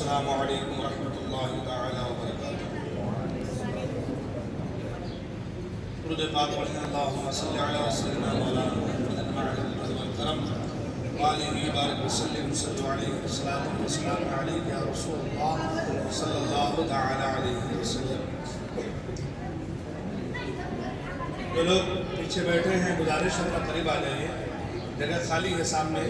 السلام علیکم ورحمۃ اللہ تعالی وبرکاتہ۔ درود پاک پڑھیں، اللہم صلی علی سیدنا مولانا محمد وعلی آلہ والکرم وآلہ بارک وسلم صلی علیہ الصلاۃ والسلام علیک یا رسول اللہ صلی اللہ تعالی علیہ وسلم۔ جو لوگ پیچھے بیٹھے ہیں گزارش ہے کہ قریب آ جائیے، جگہ خالی ہے سامنے۔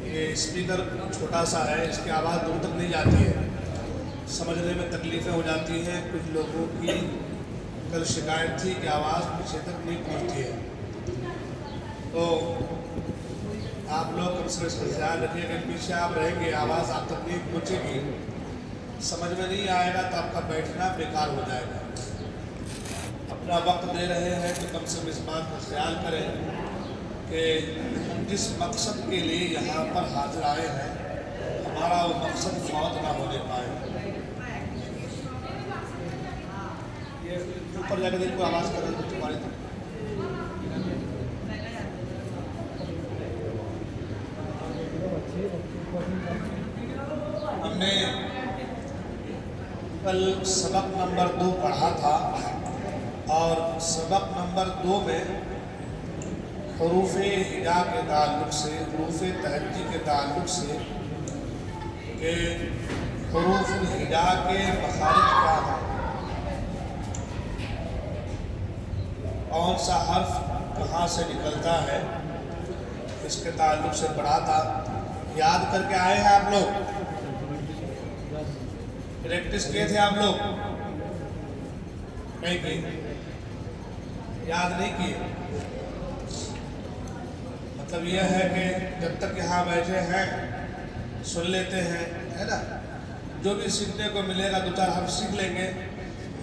یہ اسپیکر چھوٹا سا ہے، اس کی آواز دور تک نہیں جاتی ہے، سمجھنے میں تکلیفیں ہو جاتی ہیں۔ کچھ لوگوں کی کل شکایت تھی کہ آواز پیچھے تک نہیں پہنچتی ہے، تو آپ لوگ کم سے کم اس کا خیال رکھیے کہ پیچھے آپ رہیں گے، آواز آپ تک نہیں پہنچے گی، سمجھ میں نہیں آئے گا تو آپ کا بیٹھنا بیکار ہو جائے گا۔ اپنا وقت دے رہے ہیں تو کم سے کم اس بات کا خیال کریں کہ جس مقصد کے لیے یہاں پر حاضر آئے ہیں ہمارا وہ مقصد فوت نہ ہونے پائے۔ یہ اوپر جا کے دیکھ کو آواز کر رہے تمہاری طرف۔ ہم نے کل سبق نمبر 2 پڑھا تھا، اور سبق نمبر 2 میں حروف ہجا کے تعلق سے، حروف تہجی کے تعلق سے کہ حروف الہجا کے مخارج کیا ہیں، کون سا حرف کہاں سے نکلتا ہے، اس کے تعلق سے پڑھا تھا۔ یاد کر کے آئے ہیں آپ لوگ؟ پریکٹس کیے تھے آپ لوگ؟ نہیں کیے؟ یاد نہیں کیے؟ مطلب یہ ہے کہ جب تک یہاں بیٹھے ہیں سن لیتے ہیں، ہے نا، جو بھی سیکھنے کو ملے گا 2-4 حرف سیکھ لیں گے،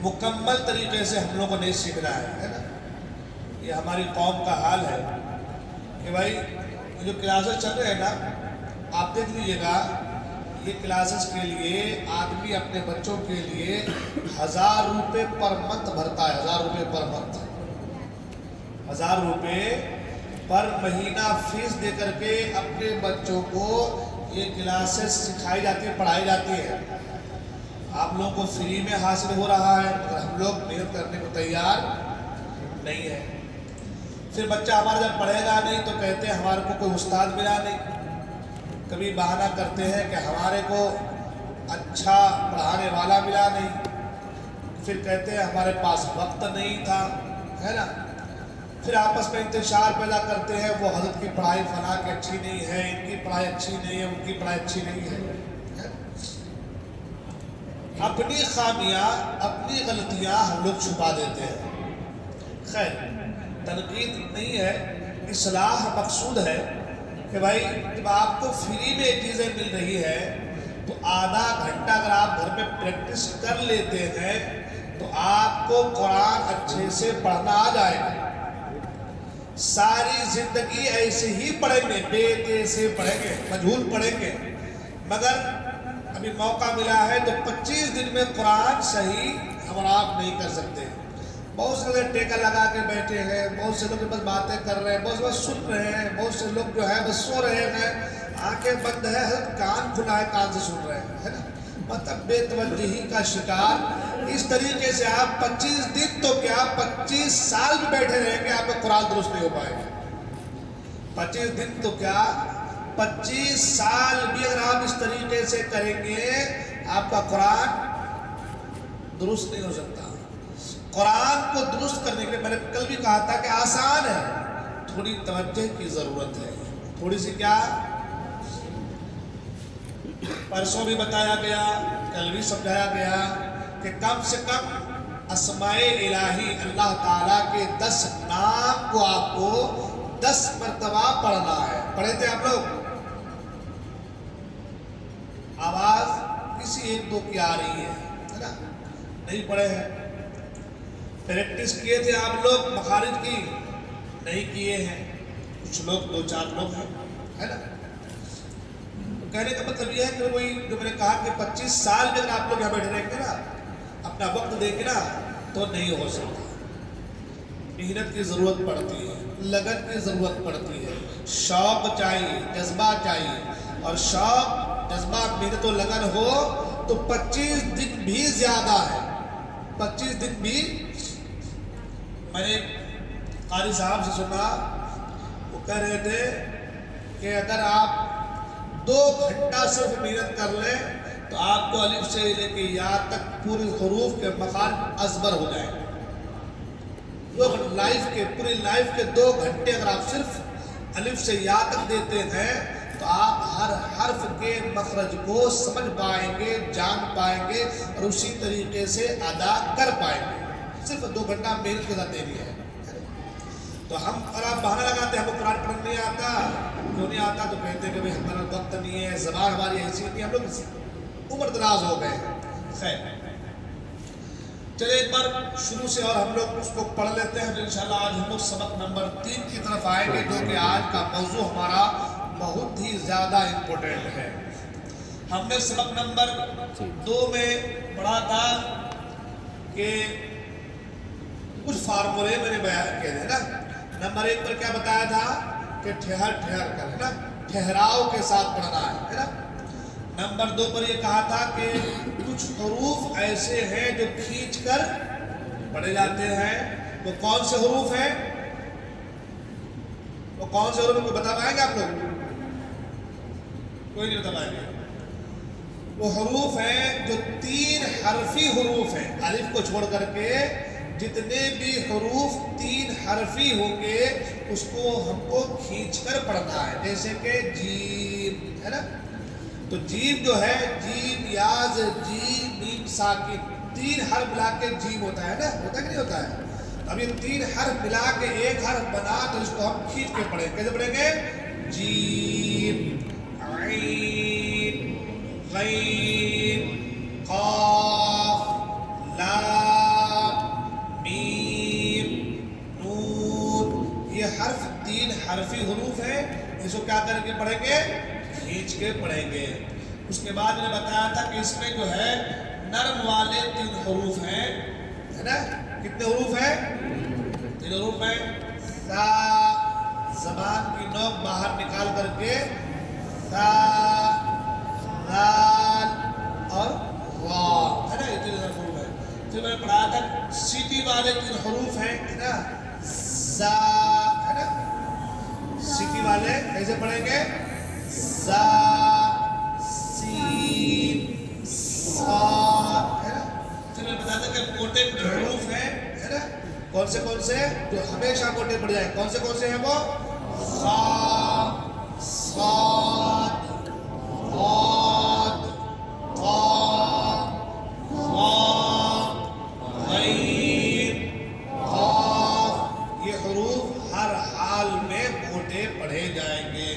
مکمل طریقے سے ہم لوگ کو نہیں سیکھنا ہے نا۔ یہ ہماری قوم کا حال ہے کہ بھائی جو کلاسز چل رہے ہیں نا، آپ دیکھ لیجیے گا، یہ کلاسز کے لیے آدمی اپنے بچوں کے لیے 1000 روپے پر منتھ بھرتا ہے، 1000 روپے پر منتھ، 1000 روپے پر مہینہ فیس دے کر کے اپنے بچوں کو یہ کلاسز سکھائی جاتی ہے، پڑھائی جاتی ہے۔ آپ لوگوں کو فری میں حاصل ہو رہا ہے، مگر ہم لوگ محنت کرنے کو تیار نہیں ہے۔ پھر بچہ ہمارا جب پڑھے گا نہیں تو کہتے ہیں ہمارے کو کوئی استاد ملا نہیں۔ کبھی بہانہ کرتے ہیں کہ ہمارے کو اچھا پڑھانے والا ملا نہیں، پھر کہتے ہیں ہمارے پاس وقت نہیں تھا، ہے نا۔ پھر آپس میں انتشار پیدا کرتے ہیں، وہ حضرت کی پڑھائی فلاں کی اچھی نہیں ہے، ان کی پڑھائی اچھی نہیں ہے، ان کی پڑھائی اچھی نہیں ہے۔ اپنی خامیاں، اپنی غلطیاں ہم لوگ چھپا دیتے ہیں۔ خیر، تنقید نہیں ہے، اصلاح مقصود ہے کہ بھائی جب آپ کو فری میں چیزیں مل رہی ہے تو آدھا گھنٹہ اگر آپ گھر میں پریکٹس کر لیتے ہیں تو آپ کو قرآن اچھے سے پڑھنا آ جائے گا۔ ساری زندگی ایسے ہی پڑھیں گے، بے تے سے پڑھیں گے، مجہول پڑھیں گے، مگر ابھی موقع ملا ہے تو 25 دن میں قرآن صحیح ہم اور آپ نہیں کر سکتے۔ بہت سے لوگ ٹیکا لگا کے بیٹھے ہیں، بہت سے لوگ بس باتیں کر رہے ہیں، بہت سے بس سن رہے ہیں، بہت سے لوگ جو ہے بس سو رہے ہیں، آنکھیں بند ہے، کان کھلا ہے، کان سے سن رہے ہیں، ہے نا۔ مطلب بے توجہی کا شکار۔ اس طریقے سے آپ 25 دن تو کیا 25 سال بھی بیٹھے رہیں گے، آپ کا قرآن درست نہیں ہو پائے گا۔ 25 دن تو کیا 25 سال بھی اگر آپ اس طریقے سے کریں گے آپ کا قرآن درست نہیں ہو سکتا۔ قرآن کو درست کرنے کے لیے میں نے کل بھی کہا تھا کہ آسان ہے، تھوڑی توجہ کی ضرورت ہے، تھوڑی سی کیا، پرسوں بھی بتایا گیا، کل بھی سمجھایا گیا کہ کم سے کم اسماء الہی اللہ تعالیٰ کے 10 نام کو آپ کو 10 مرتبہ پڑھنا ہے۔ پڑھے تھے آپ لوگ؟ آواز کسی 1-2 کی آ رہی ہے نا، نہیں پڑھے ہیں؟ پریکٹس کیے تھے آپ لوگ مخارج کی؟ نہیں کیے ہیں، کچھ لوگ 2-4 لوگ ہیں، ہے نا۔ کہنے کا مطلب یہ ہے کہ وہی جو میں نے کہا کہ 25 سال میں اگر آپ لوگ یہاں بیٹھے رہیں گے نا، اپنا وقت دیں گے نا، تو نہیں ہو سکتا۔ محنت کی ضرورت پڑتی ہے، لگن کی ضرورت پڑتی ہے، شوق چاہیے، جذبہ چاہیے، اور شوق جذبہ محنت و لگن ہو تو 25 دن بھی زیادہ ہے. 25 دن بھی. میں نے قاری صاحب سے سنا، وہ کہہ رہے تھے کہ اگر آپ 2 گھنٹہ صرف محنت کر لیں تو آپ کو الف سے لے کے یا تک پوری حروف کے مخارج ازبر ہو جائیں. پوری لائف کے 2 گھنٹے اگر آپ صرف الف سے یا تک دیتے ہیں تو آپ ہر حرف کے مخرج کو سمجھ پائیں گے، جان پائیں گے اور اسی طریقے سے ادا کر پائیں گے. صرف 2 گھنٹہ محنت کے ساتھ دینی ہے. تو ہم اور آپ بہانہ لگاتے ہیں ہم کو قرآن پڑھنا نہیں آتا. کیوں نہیں آتا؟ تو کہتے ہیں کہ بھائی ہمارا وقت نہیں ہے، زبان ہماری ایسی نہیں، ہم لوگ عمر دراز ہو گئے ہیں. خیر چلے ایک بار شروع سے اور ہم لوگ اس کو پڑھ لیتے ہیں. انشاءاللہ آج ہم لوگ سبق نمبر 3 کی طرف آئیں گے، جو کہ آج کا موضوع ہمارا بہت ہی زیادہ امپورٹنٹ ہے. ہم نے سبق نمبر 2 میں پڑھا تھا کہ کچھ فارمولے میں نے بیان کیے تھے نا. نمبر 1 پر کیا بتایا تھا کہ ٹھہر کر، ہے نا، ٹھہراؤ کے ساتھ پڑھنا ہے نا. نمبر 2 پر یہ کہا تھا کہ کچھ حروف ایسے ہیں جو کھینچ کر پڑھے جاتے ہیں. وہ کون سے حروف ہیں؟ وہ کون سے حروف ہیں؟ کوئی بتا پائیں گے آپ لوگ؟ کوئی نہیں بتا پائیں گے. وہ حروف ہیں جو 3 حرفی حروف ہیں. الف کو چھوڑ کر کے جتنے بھی حروف 3 حرفی ہوں گے اس کو ہم کو کھینچ کر پڑھنا ہے. جیسے کہ جیم ہے نا، تو جیم جو ہے، جیم یاز جیم میم ساکن، 3 حرف ملا کے جیم ہوتا ہے نا، ہوتا کہ نہیں ہوتا ہے؟ اب یہ 3 حرف ملا کے ایک حرف بنا تو اس کو ہم کھینچ کے پڑھیں. کیسے پڑھیں گے؟ جیم، عین، غین، قاف، لام، میم، نون. یہ حرف 3 حرفی حروف ہیں. اس کو کیا کر کے پڑھیں گے؟ کھینچ کے پڑھیں گے. اس کے بعد میں نے بتایا تھا کہ اس میں جو ہے نرم والے 3 حروف ہیں، ہے نا. کتنے حروف ہیں؟ 3 حروف ہیں. سا، زبان کی نوک باہر نکال کر کے سا، دال اور را، ہے نا. یہ 3 حروف ہیں. پھر میں نے پڑھایا تھا سیٹی والے 3 حروف ہیں، ہے نا. زا، ہے نا. سیٹی والے کیسے پڑھیں گے؟ زا، سین، صاد، ہے نا. پھر میں بتایا تھا کہ موٹے حروف ہیں، ہے نا. کون سے جو ہمیشہ موٹے پڑ جائیں؟ کون سے ہیں وہ؟ خا، صاد، ضاد، طا، ظا، غین، قاف. یہ حروف ہر حال میں موٹے پڑھے جائیں گے.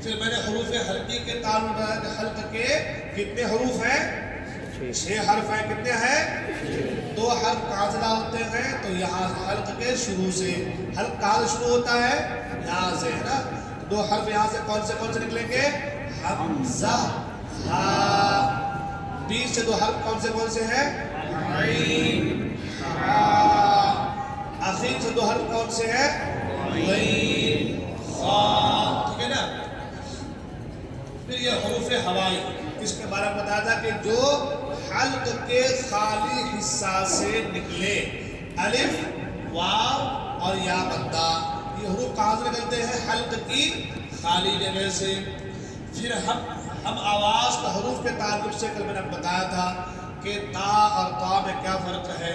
پھر میں نے حروف حلقی کے تعلق بتایا کہ حلق کے کتنے حروف ہیں؟ 6 حرف ہیں. کتنے ہیں؟ 2 حرف کہاں سے ہوتے ہیں؟ تو یہاں حلق کے شروع سے. حلق کہاں سے شروع ہوتا ہے؟ یہاں سے، ہے نا. 2 حرف یہاں سے کون سے نکلیں گے؟ حمزہ، ہا. بیچ سے 2 حرف کون سے ہیں؟ عین، ہا. آخر سے 2 حرف کون سے ہیں؟ غین، خا. ٹھیک ہے نا. پھر یہ حروف ہوائی، اس کے بارے میں بتایا تھا کہ جو حلق کے خالی حصہ سے نکلے، الف، واو اور یا مدہ. یہ حروف کہاں سے نکلتے ہیں؟ حلق کی خالی جگہ سے. پھر ہم آواز کا حروف کے تعلق سے کل میں نے بتایا تھا کہ تا اور تا میں کیا فرق ہے،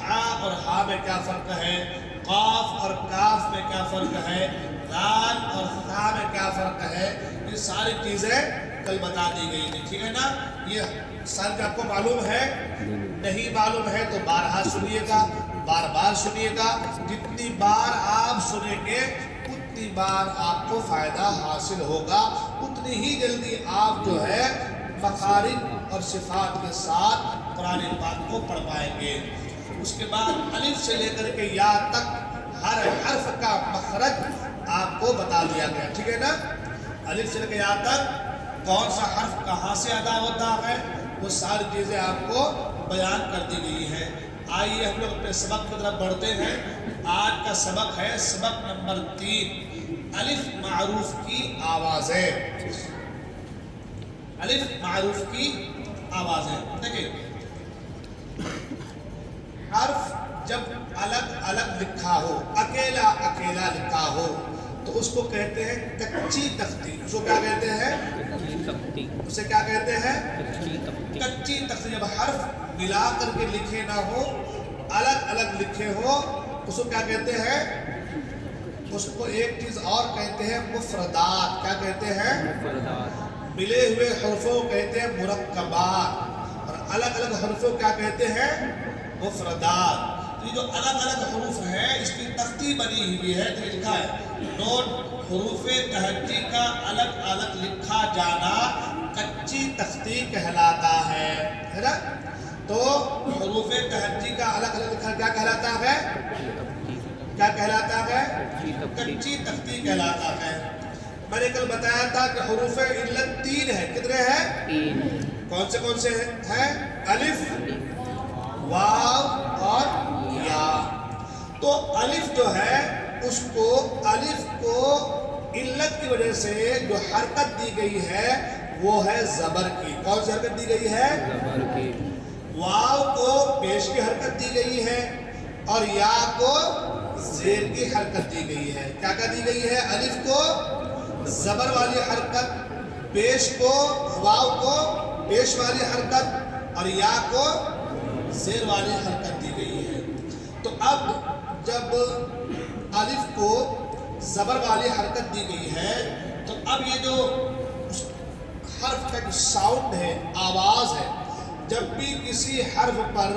ہا اور ہا میں کیا فرق ہے، قاف اور کاف میں کیا فرق ہے، دال اور ثا میں کیا فرق ہے. یہ ساری چیزیں کل بتا دی گئی تھی. ٹھیک ہے نا. یہ سال آپ کو معلوم ہے؟ نہیں معلوم ہے تو بارہا سنیے گا، بار سنیے گا. جتنی بار آپ سنیں گے اتنی بار آپ کو فائدہ حاصل ہوگا، اتنی ہی جلدی آپ جو ہے مخارج اور صفات کے ساتھ قرآن پاک کو پڑھ پائیں گے. اس کے بعد الف سے لے کر کے یا تک ہر حرف کا مخرج آپ کو بتا دیا گیا. ٹھیک ہے نا. الف سے لے کے یا تک کون سا حرف کہاں سے ادا ہوتا ہے، وہ ساری چیزیں آپ کو بیان کر دی گئی ہیں. آئیے ہم لوگ اپنے سبق کی طرف بڑھتے ہیں. آج کا سبق ہے سبق نمبر 3، الف معروف کی آوازیں. الف معروف کی آواز ہے. دیکھیں حرف جب الگ الگ لکھا ہو, اکیلا اکیلا لکھا ہو, تو اس کو کہتے ہیں کچی تختی. اس کو کیا کہتے ہیں؟ اسے کیا کہتے ہیں؟ کچی تختی. جب حرف ملا کر کے لکھے نہ ہو, الگ الگ لکھے ہو, اس کو کیا کہتے ہیں؟ اس کو ایک چیز اور کہتے ہیں مفردات. کیا کہتے ہیں؟ ملے ہوئے حرفوں کو کہتے ہیں مرکبات, اور الگ الگ حرفوں کیا کہتے ہیں؟ مفردات. یہ جو الگ الگ حروف ہیں اس کی تختی بنی ہوئی ہے. تو لکھا ہے نوٹ, حروف تہجی کا الگ الگ لکھا جانا کچی تختی کہلاتا ہے نا. تو حروف تہجی کا الگ الگ لکھا کیا کہلاتا ہے؟ کیا کہلاتا ہے؟ کچی تختی کہلاتا ہے. میں نے کل بتایا تھا کہ حروف علت 3 ہے. کتنے ہیں؟ 3. کون سے ہیں؟ الف, واو اور یا. تو الف جو ہے اس کو, الف کو علت کی وجہ سے جو حرکت دی گئی ہے وہ ہے زبر کی. کون سی حرکت دی گئی ہے؟ زبر کی. واو کو پیش کی حرکت دی گئی ہے, اور یا کو زیر کی حرکت دی گئی ہے. کیا دی گئی ہے؟ الف کو زبر والی حرکت, پیش کو واو کو پیش والی حرکت, اور یا کو زیر والی حرکت دی گئی ہے. تو اب جب الف کو زبر والی حرکت دی گئی ہے تو اب یہ جو حرف کا جو ساؤنڈ ہے, آواز ہے, جب بھی کسی حرف پر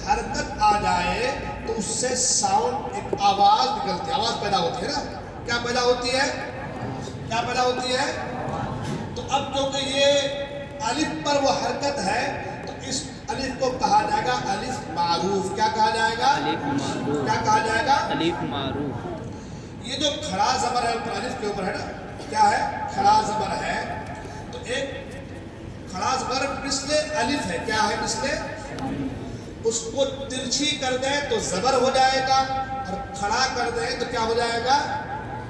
حرکت آ جائے تو اس سے ساؤنڈ, ایک آواز نکلتی ہے, آواز پیدا ہوتی ہے نا. کیا پیدا ہوتی ہے؟ کیا پیدا ہوتی ہے؟ تو اب کیونکہ یہ الف پر وہ حرکت ہے تو اس الف کو کہا جائے گا الف معروف. کیا کہا جائے گا؟ کیا کہا جائے گا؟ الف معروف. یہ جو کھڑا زبر ہے الف کے اوپر ہے نا, کیا ہے؟ کھڑا زبر ہے. تو ایک کھڑا زبر مثل الف ہے. کیا ہے مثل؟ اس کو ترچھی کر دیں تو زبر ہو جائے گا, اور کھڑا کر دیں تو کیا ہو جائے گا؟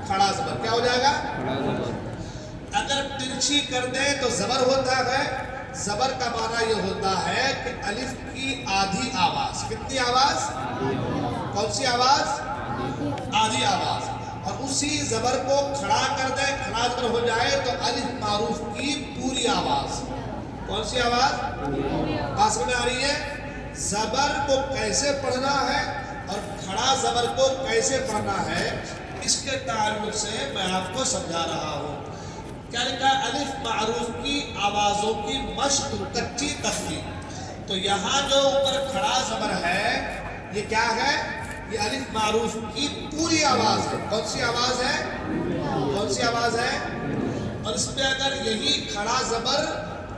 کھڑا زبر. کیا ہو جائے گا؟ اگر ترچھی کر دیں تو زبر ہوتا ہے. زبر کا معنی یہ ہوتا ہے کہ الف کی آدھی آواز. کتنی آواز؟ کون سی آواز؟ آدھی آواز. اور اسی زبر کو کھڑا کر دیں, کھڑا زبر ہو جائے تو الف معروف کی پوری آواز. کون سی آواز؟ بات سمجھ میں آ رہی ہے؟ زبر کو کیسے پڑھنا ہے اور کھڑا زبر کو کیسے پڑھنا ہے, اس کے تعلق سے میں آپ کو سمجھا رہا ہوں. کیا لکھا ہے؟ الف معروف کی آوازوں کی مشق کچی تختی. تو یہاں جو اوپر کھڑا زبر ہے یہ کیا ہے؟ یہ الف معروف کی پوری آواز ہے. کون سی آواز ہے؟ کون سی آواز ہے؟ اور اس پہ اگر یہی کھڑا زبر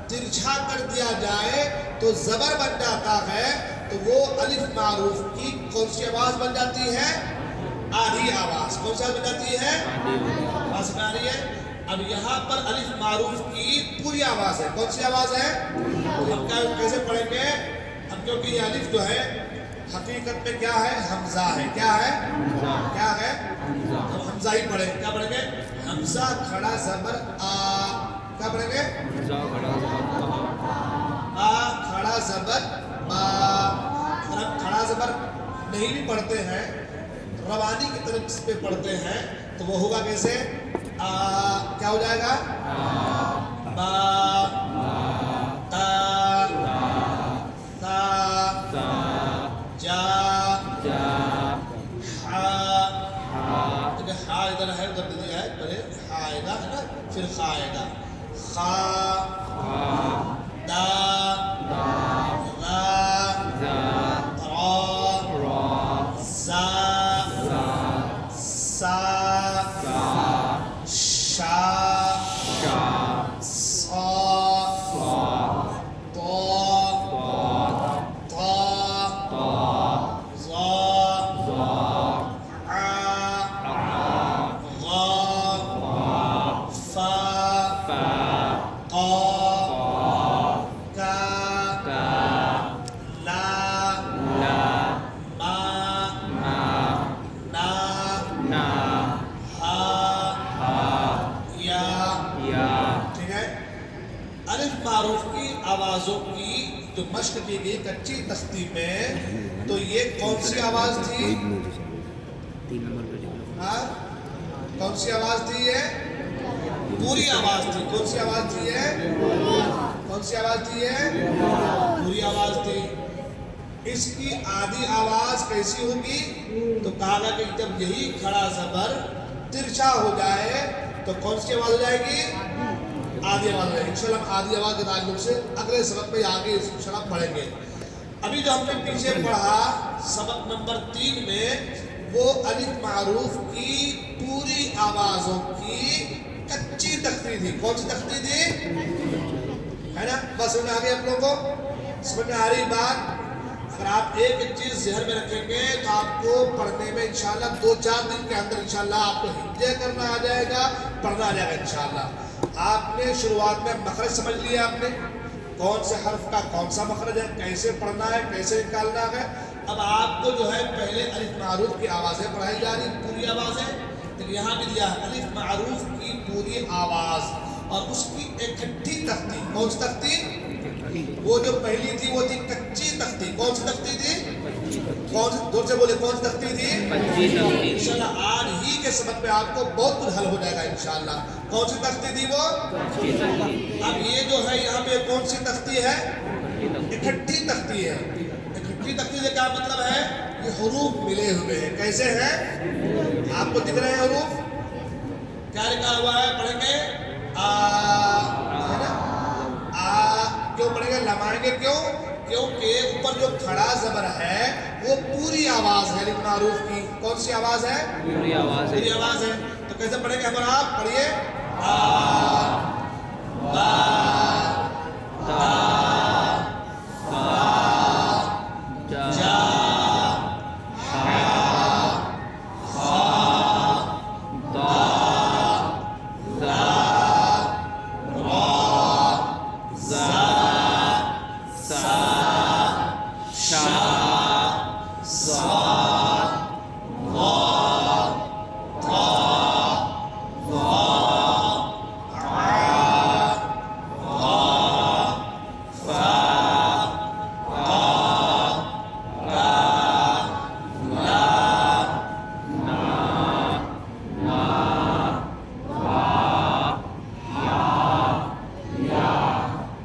ترچھا کر دیا جائے تو زبر بن جاتا ہے, تو وہ الف معروف کی کون سی آواز بن جاتی ہے؟ آدھی آواز. کون سی آواز بن جاتی ہے؟ آواز بن رہی ہے. اب یہاں پر الف معروف کی پوری آواز ہے. کون سی آواز ہے؟ ہم کیسے پڑھیں گے؟ اب کیونکہ یہ الف جو ہے حقیقت میں کیا ہے؟ حمزہ ہے. کیا ہے؟ کیا ہے؟ ہم حمزہ ہی پڑھیں. کیا پڑھیں گے؟ حمزہ کھڑا زبر آ. کیا پڑھیں گے؟ آ کھڑا زبر با. اگر ہم کھڑا زبر نہیں بھی پڑھتے ہیں, روانی کی طرف پہ پڑھتے ہیں, تو وہ ہوگا کیسے؟ کیا ہو جائے گا؟ با, تا, تا, جا, ہا. ہا ادھر ہے, ادھر دیا ہے, پہلے ہا آئے گا ہے نا, پھر خا آئے گا. خا, دا, را, را, زا, سا, شا, صا, طا, طا, ظا, عا, غا, فا, قا, کا, لا, ما, نا, آوازوں کی جو مشق کی گئی کچی تختی میں، تو یہ کون سی آواز تھی؟ ہاں کون سی آواز تھی؟ یہ پوری آواز تھی۔ کون سی آواز تھی یہ؟ کون سی آواز تھی یہ؟ پوری آواز تھی۔ اس کی آدھی آواز کیسی ہوگی؟ تو کہا گیا کہ جب یہی کھڑا زبر ترچھا ہو جائے تو کون سی آواز ہو جائے گی؟ آدھی آواز ہو جائے گی۔ انشاءاللہ ہم آدھی آواز کے تعلق سے اگلے سبق میں آگے انشاءاللہ پڑھیں گے۔ ابھی جو ہم نے پیچھے پڑھا سبق نمبر 3 میں، وہ الف معروف کی پوری آوازوں کی کچی تختی تھی۔ کون سی تختی تھی؟ ہے نا؟ بس سمجھ آ گئی آپ لوگوں کو؟ سمجھ میں آ رہی بات؟ اگر آپ ایک ایک چیز ذہن میں رکھیں گے تو آپ کو پڑھنے میں انشاءاللہ 2-4 دن کے اندر انشاءاللہ آپ کو ہجے کرنا آ جائے گا، پڑھنا آ جائے گا انشاءاللہ۔ آپ نے شروعات میں مخرج سمجھ لیا، آپ نے کون سے حرف کا کون سا مخرج ہے، کیسے پڑھنا ہے، کیسے نکالنا ہے۔ اب آپ کو جو ہے پہلے الف معروف کی آوازیں پڑھائی جا رہی، پوری آوازیں، تو یہاں بھی دیا ہے الف معروف کی پوری آواز اور اس کی اکٹھی تختی۔ کون سی تختی؟ وہ جو پہلی تھی وہ تھی کچی تختی۔ کون سی تختی تھی؟ کون سی؟ دور سے بولے، کون سی تختی تھی؟ انشاءاللہ آج ہی کے سبق میں آپ کو بہت کچھ حل ہو جائے گا انشاءاللہ۔ کون سی تختی تھی وہ؟ اب یہ جو ہے یہاں پہ کون سی تختی ہے؟ اکٹھی تختی ہے۔ اکٹھی تختی سے کیا مطلب ہے؟ یہ حروف ملے ہوئے ہیں۔ کیسے ہیں؟ آپ کو دکھ رہے ہیں حروف؟ کیا لکھا ہوا ہے؟ پڑھیں گے ہے نا؟ کیوں پڑھیں گے؟ لمائیں گے کیوں؟ کیونکہ اوپر جو کھڑا زبر ہے وہ پوری آواز ہے الف معروف کی۔ کون سی آواز ہے؟ پوری آواز ہے۔ پوری آواز ہے۔ تو کیسے پڑھیں گے ہمارا؟ آپ پڑھیے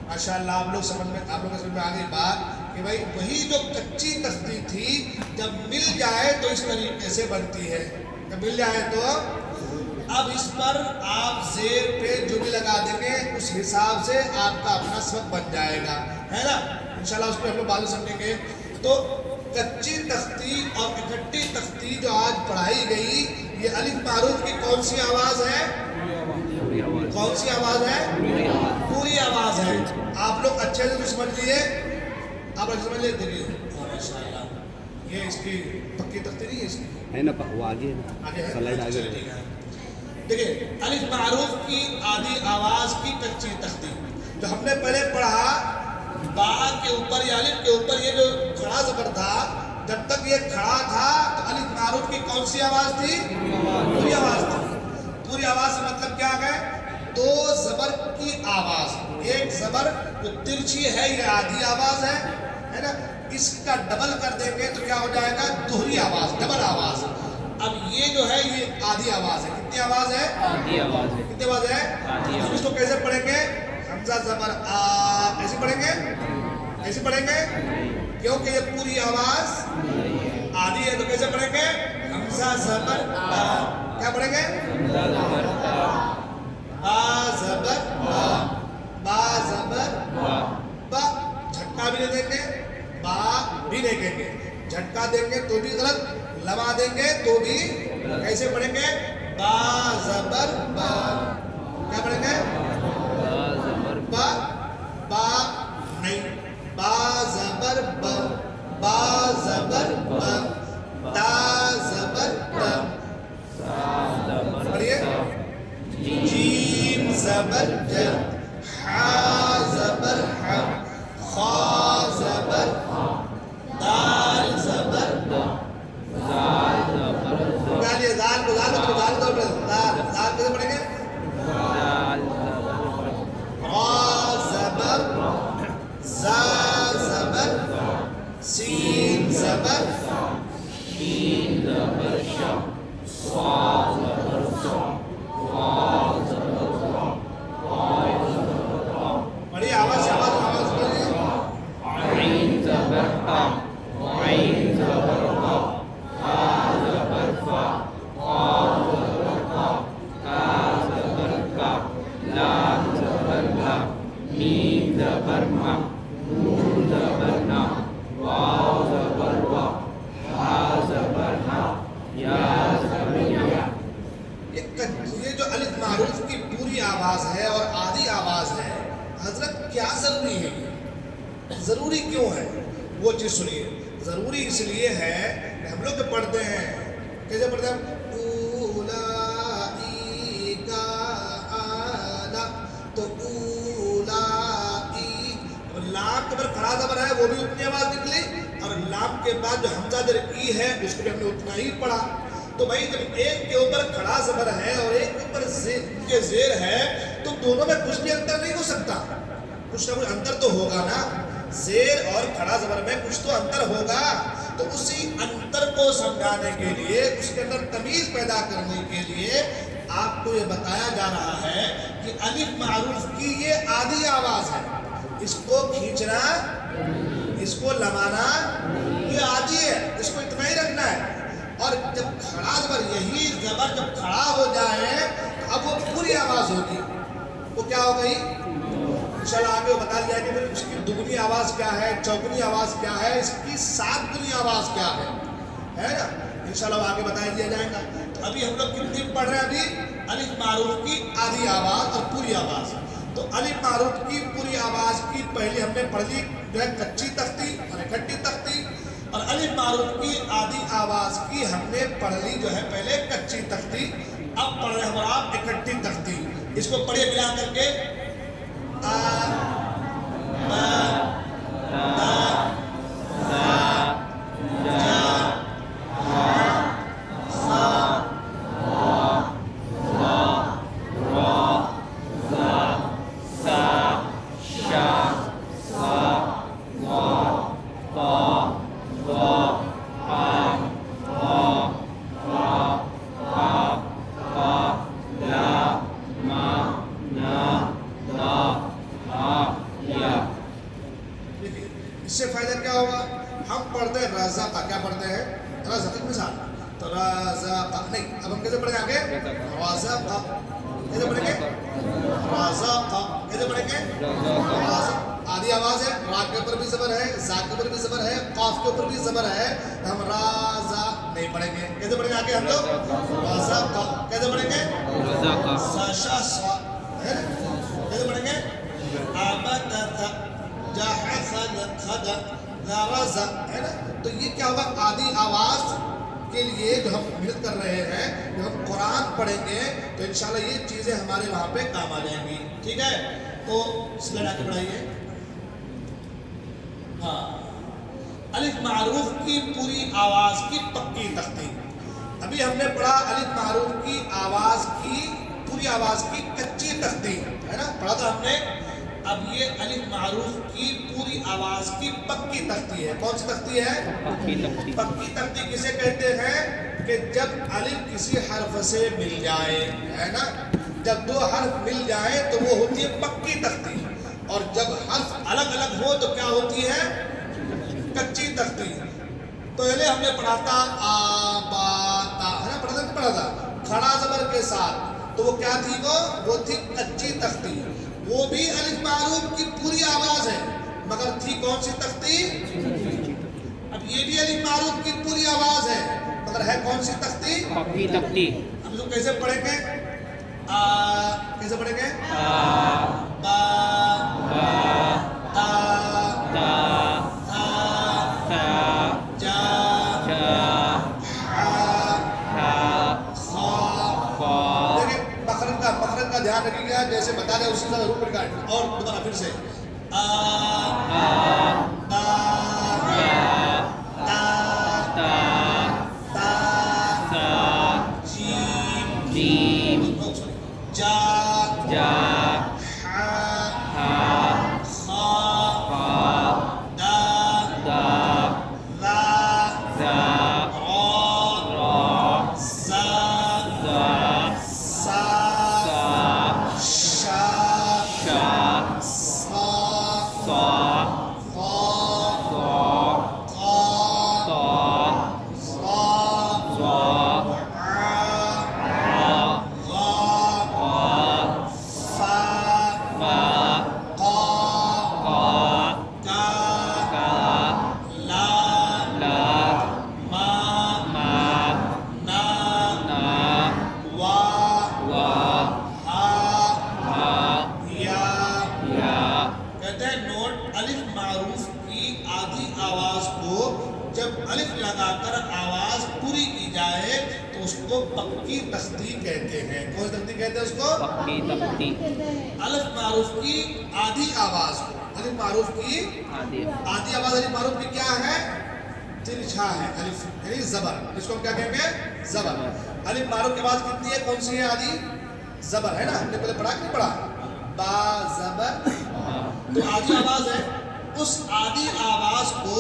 ماشاءاللہ۔ آپ لوگ سمجھ میں آ گئی بات کہ بھائی وہی جو کچی تختی تھی جب مل جائے تو اس طریقے سے بنتی ہے۔ جب مل جائے تو اب اس پر آپ زیر پہ جو بھی لگا دیں گے اس حساب سے آپ کا اپنا سبق بن جائے گا، ہے نا؟ انشاءاللہ اس پہ ہم لوگ بعد میں سمجھیں گے۔ تو کچی تختی اور اکٹھی تختی جو آج پڑھائی گئی، یہ الف معروف کی کون سی آواز ہے؟ کون سی آواز ہے؟ پوری آواز ہے۔ آپ لوگ اچھے سے سمجھ لیے؟ آپ اچھے سمجھ لیے؟ دیکھیے ماشاءاللہ یہ اس کی پکی تختی نہیں ہے، اس کی ہے نا، وہ آگے ہے، سلائڈ آگے ہے۔ دیکھیں الف معروف کی آدھی آواز کی کچی تختی جو ہم نے پہلے پڑھا، با کے اوپر یا الف کے اوپر یہ جو کھڑا زبر تھا، جب تک یہ کھڑا تھا تو الف معروف کی کون سی آواز تھی؟ پوری آواز تھی۔ پوری آواز سے مطلب کیا ہے؟ 2 زبر کی آواز۔ ایک زبر جو ترچھی ہے یہ آدھی آواز ہے نا؟ اس کا ڈبل کر دیں گے تو کیا ہو جائے گا؟ دوہری آواز، ڈبل آواز۔ اب یہ جو ہے یہ آدھی آواز ہے۔ کتنی آواز ہے؟ آدھی آواز ہے۔ کتنی آواز ہے؟ ہم اس کو کیسے پڑھیں گے؟ حمزہ زبر آ، ایسے پڑھیں گے؟ ایسے پڑھیں گے؟ کیونکہ یہ پوری آواز آدھی ہے تو کیسے پڑھیں گے؟ حمزہ زبر آ۔ کیا پڑھیں گے؟ حمزہ زبر آ، با زبر با، با زبر با، با جھٹکا بھی نہیں دیں گے، با بھی نہیں کہیں گے، جھٹکا دیں گے تو بھی غلط، لما دیں گے تو بھی کیسے پڑھیں گے؟ با زبر با۔ کیا پڑھیں گے؟ با، با نہیں، با زبر با، با زبر با، دا زبر دا، پڑھیے جیم زبر ج، حا زبر ح، خا زبر دال زبر نکالیے دال کو، دال کو دال کو دال، دال کیسے پڑھیں گے؟ را زبر ز، معروف کی پوری آواز ہے اور آدھی آواز ہے، حضرت کیا ضروری ہے؟ ضروری کیوں ہے وہ چیز سنیے. ضروری اس لیے ہے کہ ہم لوگ پڑھتے ہیں، کیسے پڑھتے ہیں؟ اولائکا آلا، تو اولائی، لام کے اوپر کھڑا زبر ہے وہ بھی اتنی آواز نکلی، اور لام کے بعد جو حمزہ در ای ہے اس کو بھی ہم نے اتنا ہی پڑھا. تو بھائی جب ایک کے اوپر کھڑا زبر ہے اور ایک کے اوپر زیر ہے تو دونوں میں کچھ بھی انتر نہیں ہو سکتا. کچھ نہ کچھ انتر تو ہوگا نا، زیر اور کھڑا زبر میں کچھ تو انتر ہوگا. تو اسی انتر کو سمجھانے کے لیے، اس کے اندر تمیز پیدا کرنے کے لیے آپ کو یہ بتایا جا رہا ہے کہ الف معروف کی یہ آدھی آواز ہے، اس کو کھینچنا، اس کو لمانا یہ آدھی ہے، اس کو اتنا ہی رکھنا ہے. اور جب کھڑا زبر، یہی زبر جب کھڑا ہو جائے تو اب وہ پوری آواز ہوگی. وہ کیا ہو گئی؟ انشاءاللہ آگے وہ بتا دیا کہ اس کی دگنی آواز کیا ہے، چوگنی آواز کیا ہے، اس کی سات گنی آواز کیا ہے نا. انشاءاللہ وہ آگے بتا دیا جائے گا. تو ابھی ہم لوگ کتنی پڑھ رہے ہیں؟ ابھی الف معروف کی آدھی آواز اور پوری آواز. تو الف معروف کی پوری آواز کی پہلے ہم نے پڑھ لی جو ہے کچی تختی اور اکٹھی تختی، اور الف معروف کی آدھی آواز کی ہم نے پڑھ لی جو ہے پہلے کچی تختی. اب پڑھ رہے ہیں ہمارا آپ اکٹھی تختی. اس کو پڑھیے ملا کر کے: آ با تا سا جا ہا خا اس سے فائدہ کیا ہوگا؟ ہم پڑھتے ہیں رازقہ، کیا پڑھتے ہیں؟ رازقہ کی مثال. تو رازقہ نہیں، اب ہم کیسے پڑھیں گے آگے؟ رازقہ کیسے پڑھیں گے؟ رازقہ کیسے پڑھیں گے؟ رازقہ آدھی آواز ہے، را کے اوپر بھی زبر ہے، زا کے اوپر بھی زبر ہے، قاف کے اوپر بھی زبر ہے. ہم رازا نہیں پڑھیں گے. کیسے پڑھیں گے آگے ہم لوگ؟ رازقہ کیسے پڑھیں گے؟ ساشا سا ہے نا. کیسے پڑھیں گے؟ آبتت ہے نا. تو یہ کیا ہوگا؟ آدھی آواز کے لیے جو ہم محنت کر رہے ہیں، جو ہم قرآن پڑھیں گے تو انشاءاللہ یہ چیزیں ہمارے وہاں پہ کام آ جائیں گی. ٹھیک ہے، تو سلائڈ آ کے پڑھائیے. ہاں، الف معروف کی پوری آواز کی پکی تختی. ابھی ہم نے پڑھا الف معروف کی آواز کی پوری آواز کی کچی تختی ہے نا، پڑھا تھا ہم نے. اب یہ الف معروف کی پوری آواز کی پکی تختی ہے. کون سی تختی ہے؟ پکی تختی کسے کہتے ہیں؟ کہ جب الف کسی حرف سے مل جائے ہے نا، جب دو حرف مل جائے تو وہ ہوتی ہے پکی تختی، اور جب حرف الگ الگ ہو تو کیا ہوتی ہے؟ کچی تختی. پہلے ہم نے پڑھا تھا آباتا ہے نا، پڑھا تھا کھڑا زبر کے ساتھ، تو وہ کیا تھی؟ وہ تھی کچی تختی. وہ بھی الف معروف کی پوری آواز ہے، مگر تھی کون سی تختی؟ اب یہ بھی الف معروف کی پوری آواز ہے، مگر ہے کون سی تختی؟ پکی تختی. ہم لوگ کیسے پڑھیں گے؟ کیسے پڑھیں گے؟ با تا تھا جا مخرج کا دھیان رکھیں گے، جیسے بتا رہے اسی طرح ضرور پڑھیں. اور دوبارہ پھر سے آ با تا تا جیم جا جا ہا ہا خا دا دا لا زا را زا زا سا سا شا شا صا صا ضا ضا طا طا ظا ظا عا عا اس کو پکی تختی کہتے ہیں. کون سی تختی کہتے ہیں اس کو؟ پکی تختی. الف معروف کی آدھی آواز کو، الف معروف کی آدھی آدھی آواز الف معروف کی کیا ہے؟ ترچھا ہے. الف یعنی زبر، جس کو ہم کیا کہیں گے؟ زبر. الف معروف کی آواز کتنی ہے؟ کون سی ہے؟ آدھی زبر ہے نا. ہم نے پہلے پڑھا کہ نہیں پڑھا؟ با زبر. تو آدھی آواز ہے. اس آدھی آواز کو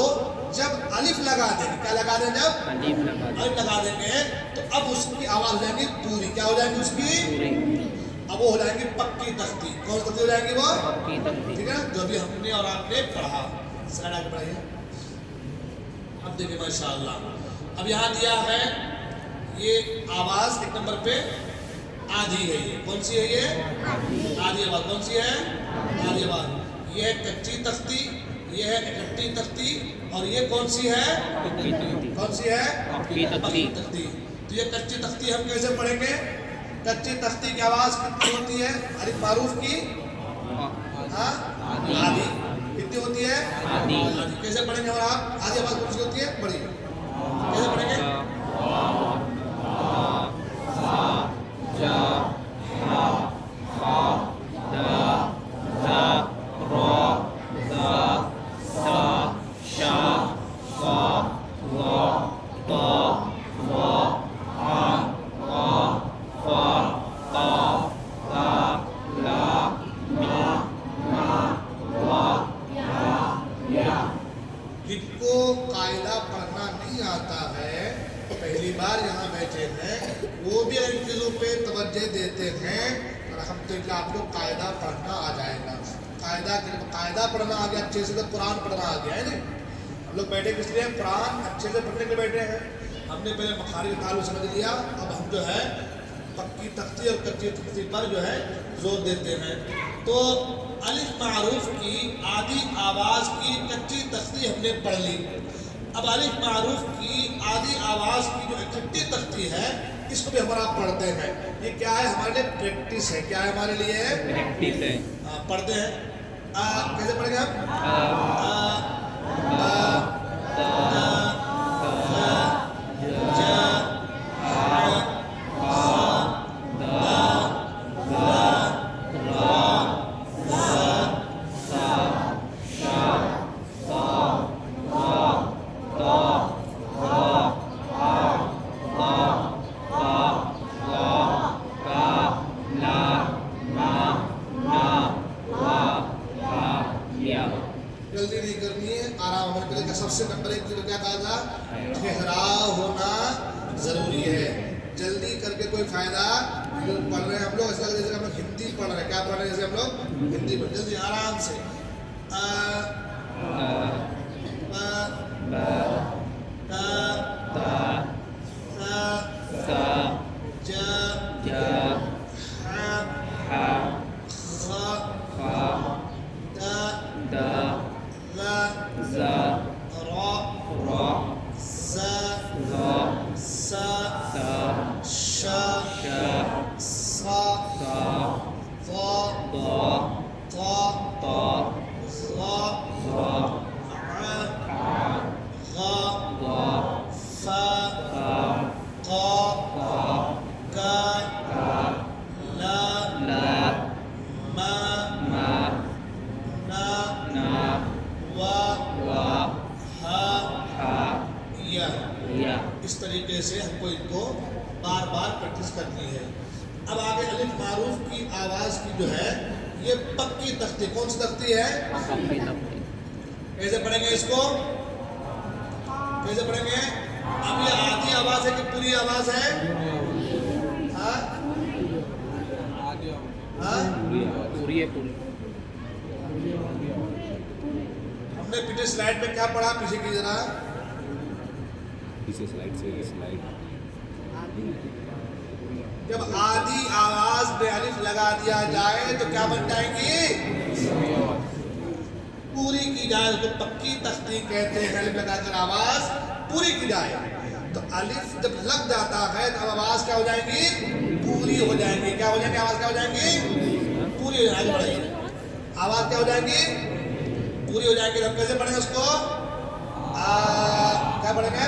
جب الف لگا دیں گے، کیا لگا دیں؟ جب الف لگا دیں. الف لگا دیں گے تو اب اس کی آواز ہو جائیں گی پوری. کیا ہو جائیں گی اس کی؟ پوری اب وہ ہو جائیں گی پکی تختی. کون سی تختی ہو جائیں گی وہ؟ پکی تختی. ٹھیک ہے نا، جو بھی ہم نے اور آپ نے پڑھا. سلائڈ آگے بڑھائیے. اب دیکھیں ماشاءاللہ، اب یہاں دیا ہے یہ آواز ایک نمبر پہ آدھی ہے. یہ کون سی ہے؟ یہ آدھی آواز. کون سی ہے؟ آدھی آواز. یہ ہے کچی تختی، یہ ہے اکٹھی تختی، اور یہ کون سی ہے؟ پکی تختی. کون سی ہے؟ پکی تختی. تختی. تو یہ کچی تختی ہم کیسے پڑھیں گے؟ کچی تختی کی آواز کتنی ہوتی ہے؟ الف معروف کی ہاں آدھی. کتنی ہوتی ہے؟ آدھی. کیسے پڑھیں گے؟ اور آپ آدھی آواز کون سی ہوتی ہے؟ پڑھیے کیسے پڑھیں گے؟ جن کو قاعدہ پڑھنا نہیں آتا ہے، پہلی بار یہاں بیٹھے ہیں، وہ بھی ان چیزوں پہ توجہ دیتے ہیں، الحمدللہ آپ کو قاعدہ پڑھنا آ جائے گا. قاعدہ پڑھنا آ گیا اچھے سے تو قرآن پڑھنا آ گیا ہے نا. ہم لوگ بیٹھے کس لیے؟ قرآن اچھے سے پڑھنے کے بیٹھے ہیں. ہم نے پہلے مخارج تعلق سمجھ لیا، اب ہم جو ہے پکی تختی اور کچی تختی پر جو ہے زور دیتے ہیں. تو الف معروف کی آدھی آواز کی کچی تختی ہم نے پڑھ لی. اب الف معروف کی آدھی آواز کی جو اکٹھی تختی ہے، اس کو بھی ہمارا پڑھتے ہیں. یہ کیا ہے؟ ہمارے لیے پریکٹس ہے. کیا ہے ہمارے لیے؟ پریکٹس ہے. پڑھتے ہیں. کیسے پڑھیں گے ہم؟ جلدی نہیں کرنی ہے، آرام ہونے کے لیے. سب سے نمبر 1 جو کیا کہا تھا؟ ٹھہراؤ ہونا ضروری ہے. جلدی کر کے کوئی فائدہ. جو پڑھ رہے ہیں ہم لوگ ایسا لگتا ہے جیسے ہم لوگ ہندی پڑھ رہے ہیں. کیا پڑھ رہے ہیں؟ جیسے ہم لوگ ہندی پڑھ. جلدی آرام سے. اس طریقے سے ہم کو ان کو بار بار پریکٹس کرنی ہے. اب آگے الف معروف کی آواز کی جو ہے یہ پکی تختی. کون سی تختی ہے؟ پکی تختی. کیسے پڑھیں گے اس کو؟ کیسے پڑھیں گے؟ اب یہ آدھی آواز ہے کہ پوری آواز ہے؟ ہاں پوری ہے. پوری. ہم نے پیچھے سلائڈ میں کیا پڑھا؟ پیچھے کی ذرا پیچھے سلائڈ سے سلائڈ. جب آدھی آواز میں الف لگا دیا جائے تو کیا بن جائیں گی؟ پوری کی جائے تو پکی تختی کہتے ہیں. الف لگا کر آواز پوری کی جائے تو الف جب لگ جاتا ہے تو آواز کیا ہو جائیں گی؟ پوری ہو جائیں گی. کیا ہو جائیں گی؟ آواز کیا ہو جائیں گی؟ پوری ہو جائیں گی. آواز کیا ہو جائیں گی؟ پوری ہو جائیں گی. ہم کیسے پڑھیں گے اس کو؟ کیا پڑھیں گے؟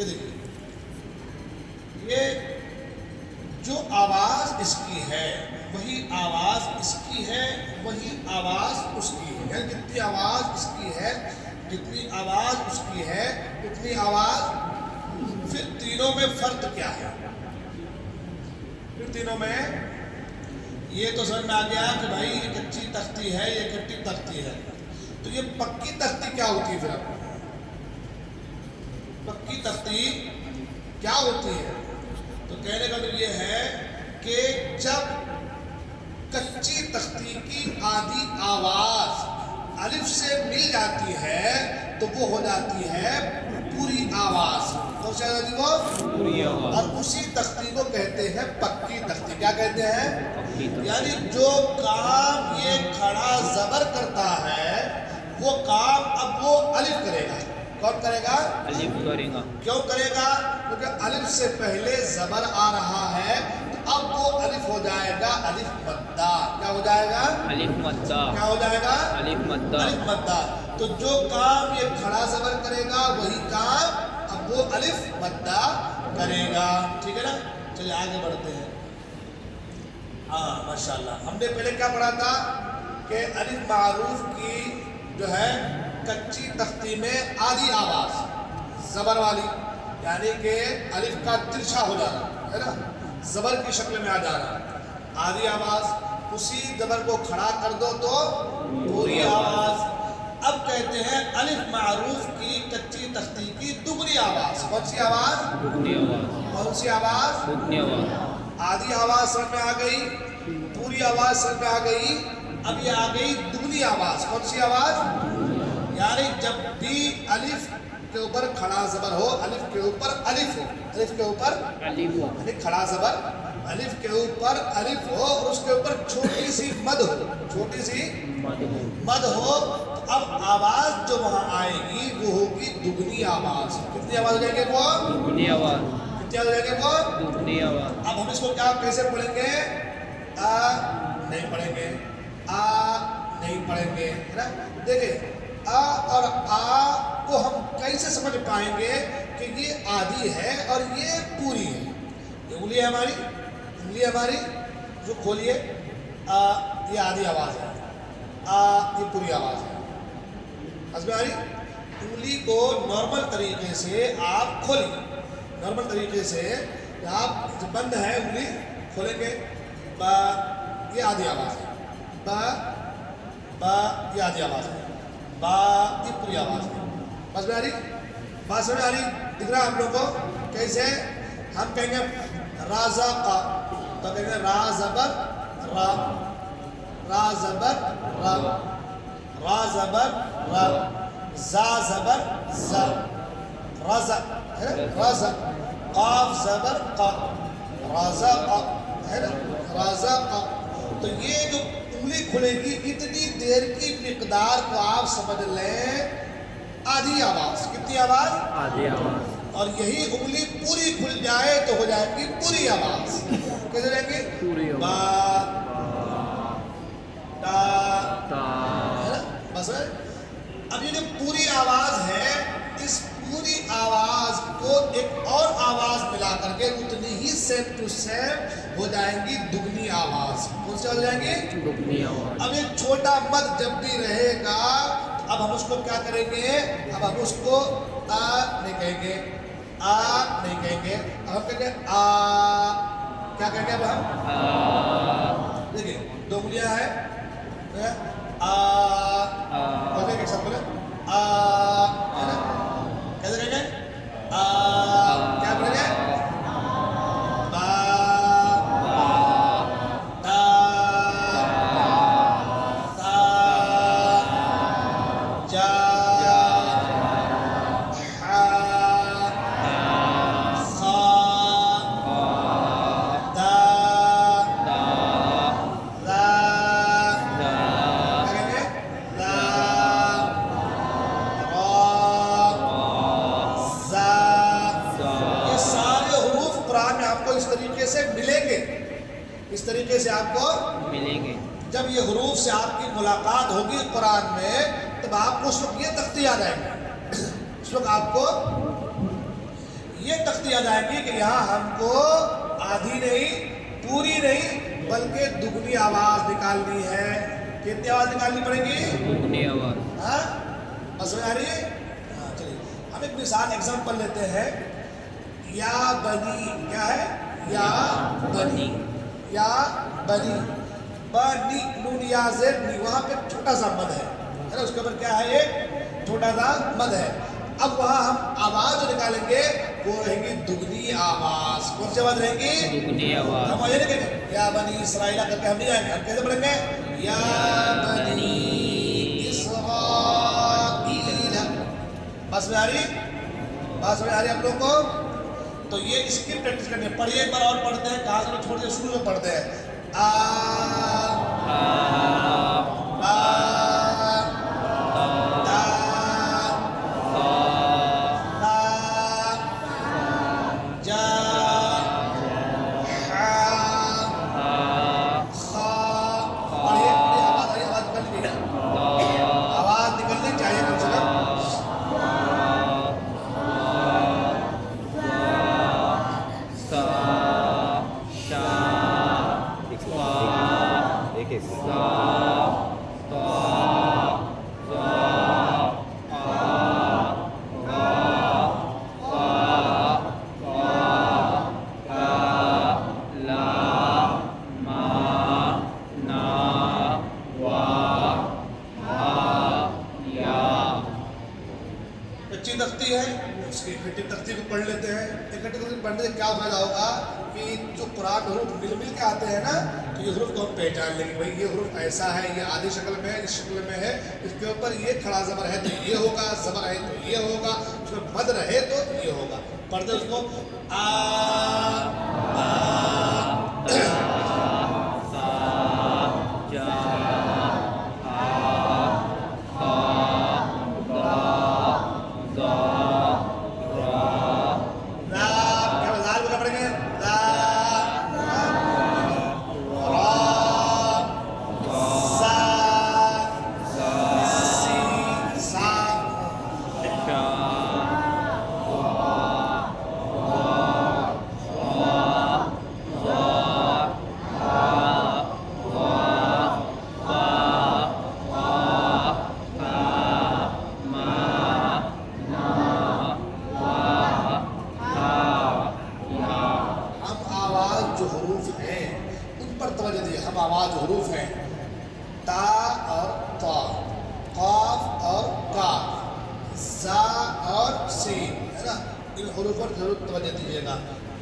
یہ دیکھیے، یہ جو آواز اس کی ہے وہی آواز اس کی ہے، وہی آواز اس کی ہے، یعنی جتنی آواز اس کی ہے، جتنی آواز اس کی ہے اتنی آواز. پھر تینوں میں فرق کیا ہے؟ پھر تینوں میں یہ تو سمجھ میں آ گیا کہ بھائی یہ کچی تختی ہے، یہ کھٹی تختی ہے. تو یہ پکی تختی کیا ہوتی ہے؟ پھر آپ پکی تختی کیا ہوتی ہے؟ تو کہنے کا مطلب یہ ہے کہ جب کچی تختی کی آدھی آواز الف سے مل جاتی ہے تو وہ ہو جاتی ہے پوری آواز. کون سی آواز وہ؟ پوری آواز. اور اسی تختی کو کہتے ہیں پکی تختی. کیا کہتے ہیں؟ پکی تختی. یعنی جو کام یہ کھڑا زبر کرتا ہے وہ کام اب وہ الف کرے گا. کون کرے گا؟ الف کرے گا. کیوں کرے گا؟ کیونکہ الف سے پہلے زبر آ رہا ہے تو اب وہ الف ہو جائے گا الف مدہ. کیا ہو جائے گا؟ الف مدہ. کیا ہو جائے گا؟ الف مدہ. الف مدہ. تو جو کام یہ کھڑا زبر کرے گا وہی کام اب وہ الف مدہ کرے گا. ٹھیک ہے نا؟ چلیے آگے بڑھتے ہیں. ہاں ماشاءاللہ. ہم نے پہلے کیا پڑھا تھا کہ الف معروف کی جو ہے کچی تختی میں آدھی آواز زبر والی، یعنی کہ الف کا ترچھا ہو جانا ہے نا، زبر کی شکل میں آ جانا، آدھی آواز. اسی زبر کو کھڑا کر دو تو پوری آواز. اب کہتے ہیں الف معروف کی کچی تختی کی دگنی آواز. کون سی آواز؟ دگنی آواز. کون سی آواز؟ دگنی آواز. آدھی آواز سر میں آ گئی، پوری آواز سر میں آ گئی، اب یہ آ گئی دگنی آواز. کون سی آواز؟ یعنی جب بھی الف کے اوپر کھڑا زبر ہو، الف کے اوپر الف ہو، الف کے اوپر الف ہو. یعنی کھڑا زبر الف کے اوپر الف ہو اور اس کے اوپر چھوٹی سی مد ہو، چھوٹی سی مد ہو. مد ہو، اب آواز جو وہاں آئے گی وہ ہوگی دگنی آواز. کتنی آواز ہو جائے گی وہ؟ دگنی آواز. کتنی آواز ہو جائے گی وہ؟ دگنی آواز. اب ہم اس کو کیا کیسے پڑھیں گے؟ آ نہیں پڑھیں گے، آ نہیں پڑھیں گے، ہے نا؟ دیکھیں آ اور آ کو ہم کیسے سمجھ پائیں گے کہ یہ آدھی ہے اور یہ پوری ہے؟ یہ انگلی ہے ہماری، انگلی ہماری جو کھولیے، یہ آدھی آواز ہے، یہ پوری آواز ہے. سمجھ میں آ رہی؟ انگلی کو نارمل طریقے سے آپ کھولیں، نارمل طریقے سے آپ بند ہے انگلی کھولیں گے، با یہ آدھی آواز ہے، با یہ آدھی آواز ہے، با یہ پوری آواز ہے. بس میں آ رہی؟ بات سمجھ آ رہی؟ دکھ رہا آپ لوگوں کو کیسے؟ ہم کہیں گے رازا کا تو کہیں گے را زبر را، را زبر را، را زبر را، زا زبر زا، رزا رزا، قاف زبر قا، رازا قا ہے نا، رازا قا. تو یہ جو انگلی کھلے گی اتنی دیر کی مقدار کو آپ سمجھ لیں آدھی آواز. کتنی آواز؟ آدھی آواز. اور یہی انگلی پوری کھل جائے تو ہو جائے گی پوری آواز. کیسے رہیں گے؟ پوری آواز. با تا تا. ہے نا؟ بس ہے. اب یہ جو پوری آواز ہے اس پوری آواز کو ایک اور آواز ملا کر کے اتنی ہی سیم ٹو سیم ہو جائیں گی دگنی آواز. کون سی ہو جائیں گی؟ دگنی آواز. اب یہ چھوٹا مد جب بھی رہے گا اب ہم اس کو کیا کریں گے؟ اب ہم اس کو آ نہیں کہیں گے، آ نہیں کہیں گے، اب ہم کہیں گے آ. کیا کہیں گے اب ہم؟ دیکھیں دو انگلیاں ہیں، آ بولے ایک ساتھ بولے آ، ہے نا؟ کیسے کہیں گے؟ آ. کیا بولیں گے؟ با تا تا جا حا خا دا لا. کیا کہیں گے؟ لا را زا. یہ سارے حروف قرآن میں آپ کو اس طریقے سے ملیں گے، اس طریقے سے آپ کو ملیں گے. جب یہ حروف سے آپ کی ملاقات ہوگی قرآن میں تب آپ کو اس وقت یہ تختی یاد آئے گی، اس وقت آپ کو یہ تختی یاد آئے گی کہ یہاں ہم کو آدھی نہیں پوری نہیں بلکہ دگنی آواز نکالنی ہے. کتنی آواز نکالنی پڑے گی؟ دگنی آواز. ہاں بس میں آ رہی ہے. ہاں چلیے ہم ایک مثال ایگزامپل لیتے ہیں. یا بنی کیا ہے؟ یا بنی یا بنی بنی نون یا زیر نی وہاں پہ چھوٹا سا مد ہے نا اس کے اوپر کیا ہے ایک چھوٹا سا مد ہے. اب وہاں ہم آواز جو نکالیں گے وہ رہیں گی دگنی آواز. کون سی آواز رہیں گی؟ دگنی آواز. ہم یہ نہیں کہیں گے یا بنی اسرائیل کر کے ہم نہیں جائیں گے. ہم کیسے پڑھیں گے؟ یا بنی اسرائیل. بس میں آ رہی بس میں آ رہی آپ لوگ کو. تو یہ اس کی پریکٹس کرنی ہے. پڑھیے ایک بار اور پڑھتے ہیں. کہاں سے چھوڑ دیں شروع میں پڑھتے ہیں. تختی ہے اس کی اکٹھی تختی کو پڑھ لیتے ہیں. اکٹھی تختی پڑھنے سے کیا فائدہ ہوگا کہ جو قرآن حروف مل مل کے آتے ہیں نا تو یہ حروف کو ہم پہچان لیں گے. بھائی یہ حروف ایسا ہے, یہ آدھی شکل میں ہے, اس شکل میں ہے, اس کے اوپر یہ کھڑا زبر ہے تو یہ ہوگا, زبر ہے تو یہ ہوگا, اس میں مد رہے تو یہ ہوگا. پڑھتے اس کو آواز حروف ہیں تا اور طا, قاف اور کاف, زا اور سین ہے نا. ان حروف پر ضرور توجہ دیجیے گا.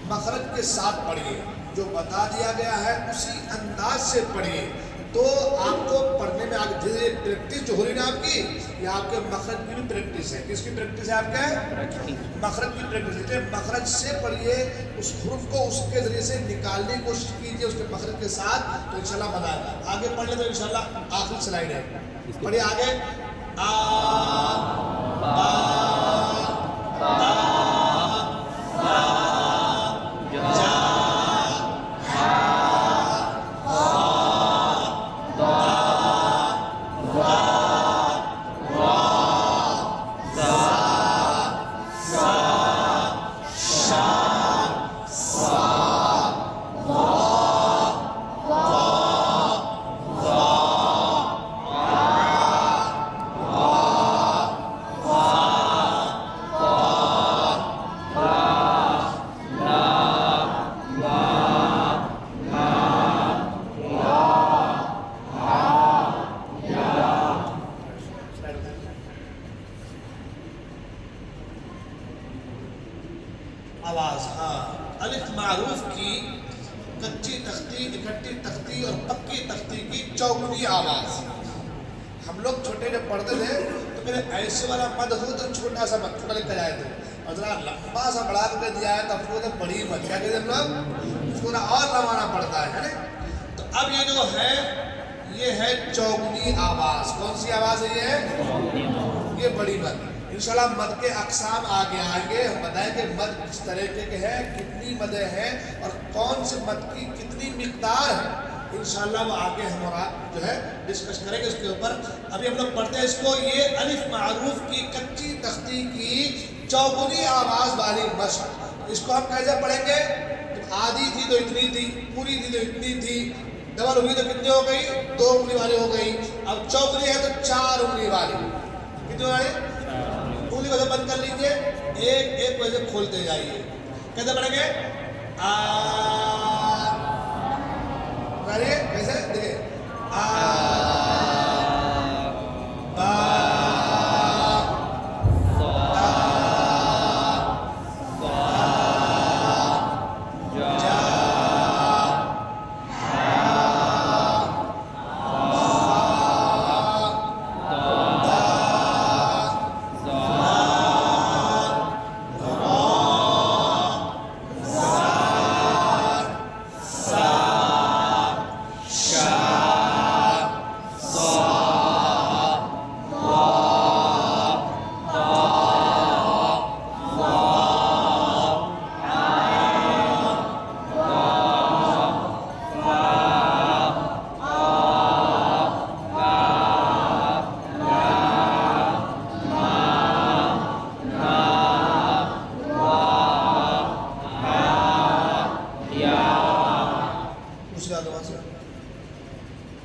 مخرج کے ساتھ پڑھیے, جو بتا دیا گیا ہے اسی انداز سے پڑھیے تو آپ کو پڑھنے میں آگے پریکٹس جو ہو رہی ہے نا آپ کی, یہ آپ کے مخرج کی بھی پریکٹس ہے. کس کی پریکٹس ہے آپ کے؟ مخرج کی پریکٹس ہے. مخرج سے پڑھیے, اس حروف کو اس کے ذریعے سے نکالنے کی کوشش کیجیے اس کے مخرج کے ساتھ تو انشاءاللہ مزہ آئے گا. آگے پڑھ لیں تو انشاءاللہ آخری سلائڈ ہے. پڑھیے آگے. آواز ہاں الف معروف کی کچی تختی, اکٹھی تختی اور پکی تختی کی چوگنی آواز. ہم لوگ چھوٹے جب پڑھتے تھے تو میرے ایسے والا مد ہو تو چھوٹا سا مد چھوٹا لکھا جائے تھے, اور ذرا لمبا سا بڑھا کر دیا ہے تو ہم کو بڑی مد کیا کہتے ہیں ہم لوگ, اس کو اور لمانا پڑتا ہے نا. تو اب یہ جو ہے یہ ہے چوگنی آواز. کون سی آواز ہے یہ بڑی مد. انشاءاللہ مد کے اقسام آگے آئیں گے, ہم بتائیں کہ مد کس طریقے کے ہیں, کتنی مدیں ہیں اور کون سے مد کی کتنی مقدار ہے. انشاءاللہ وہ آگے ہم اور آپ جو ہے ڈسکس کریں گے اس کے اوپر. ابھی ہم لوگ پڑھتے ہیں اس کو. یہ الف معروف کی کچی تختی کی چوگنی آواز والی مشق. اس کو ہم کیسے پڑھیں گے؟ جب آدھی تھی تو اتنی تھی، پوری تھی تو اتنی تھی، ڈبل ہوئی تو کتنی ہو گئی؟ 2 انگلی والی ہو گئی. اب چوگلی ہے تو 4 انگلی والی. کتنی والی؟ انگلی کو بند کر لیجیے، ایک ایک ویسے کھولتے جائیے. کیسے پڑھیں گے؟ کیسے دیکھیں؟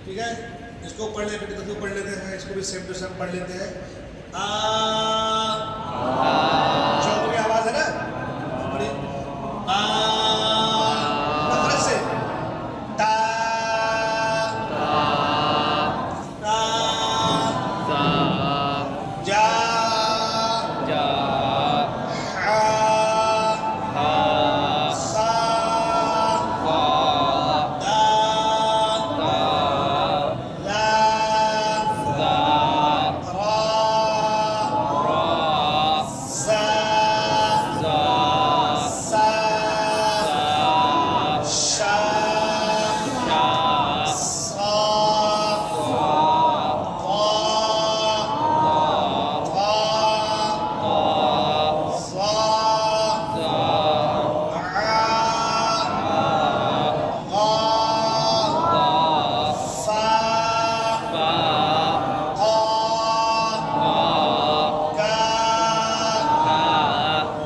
ٹھیک ہے، اس کو پڑھ لیتے ہیں، پڑھ لیتے ہیں، اس کو بھی سیم ٹو سیم پڑھ لیتے ہیں. چوکری آواز ہے نا، بڑی مخرج سے تا تا جا جا حا سا دا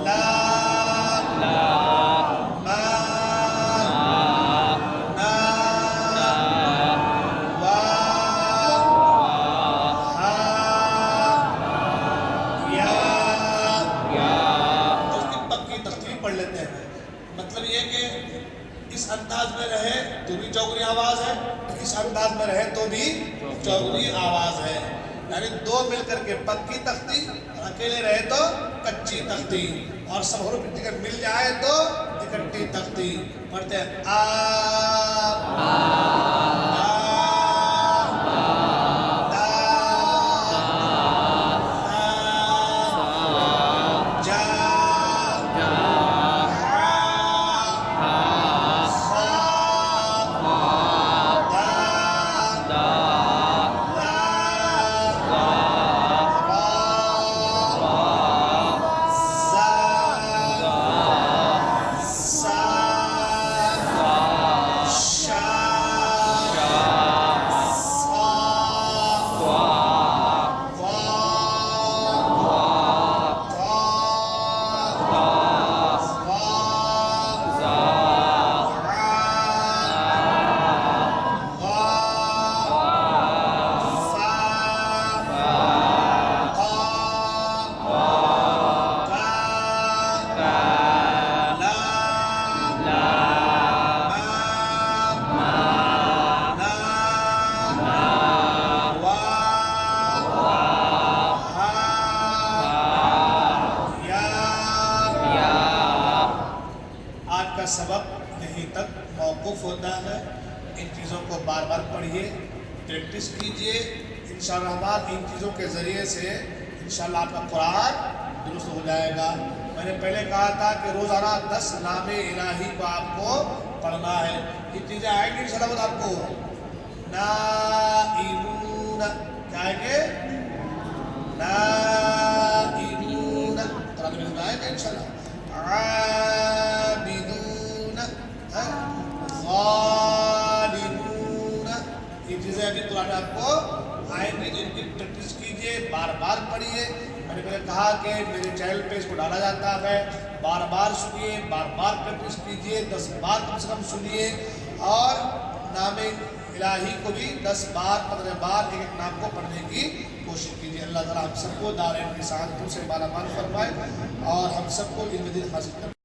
لا اس انداز میں رہے تو بھی چوگری آواز ہے، اس انداز میں رہے تو بھی چوگری آواز ہے. یعنی دو مل کر کے پکی تختی، اور اکیلے رہے تو کچی تختی، اور سب حروف مل جائے تو اکٹھی تختی. پڑھتے ہیں سبق یہیں تک موقوف ہوتا ہے. ان چیزوں کو بار بار پڑھیے، پریکٹس کیجئے. انشاءاللہ الرحمن ان چیزوں کے ذریعے سے انشاءاللہ آپ کا قرآن درست ہو جائے گا. میں نے پہلے کہا تھا کہ روزانہ 10 نام الہی کو آپ کو پڑھنا ہے. یہ چیزیں آئیں گی انشاءاللہ آپ کو. نائمون کیا آئیں گے؟ نائمون قرآن میں آئیں گے انشاءاللہ. عابدون ظالمون، یہ چیزیں ابھی قرآن آپ کو آئیں گی. تو ان کی پریکٹس کیجئے، بار بار پڑھیے. میں نے کہا کہ میرے چینل پہ اس کو ڈالا جاتا ہے، بار بار سنیے، بار بار پریکٹس کیجیے، 10 بار کم سے کم سنیے، اور نام الہی کو بھی 10 بار 15 بار ایک ایک نام کو پڑھنے کی کوشش کیجیے۔ اللہ تعالیٰ ہم سب کو دارین کی سعادتوں سے مالا مال فرمائے اور ہم سب کو علم دین حاصل کریں۔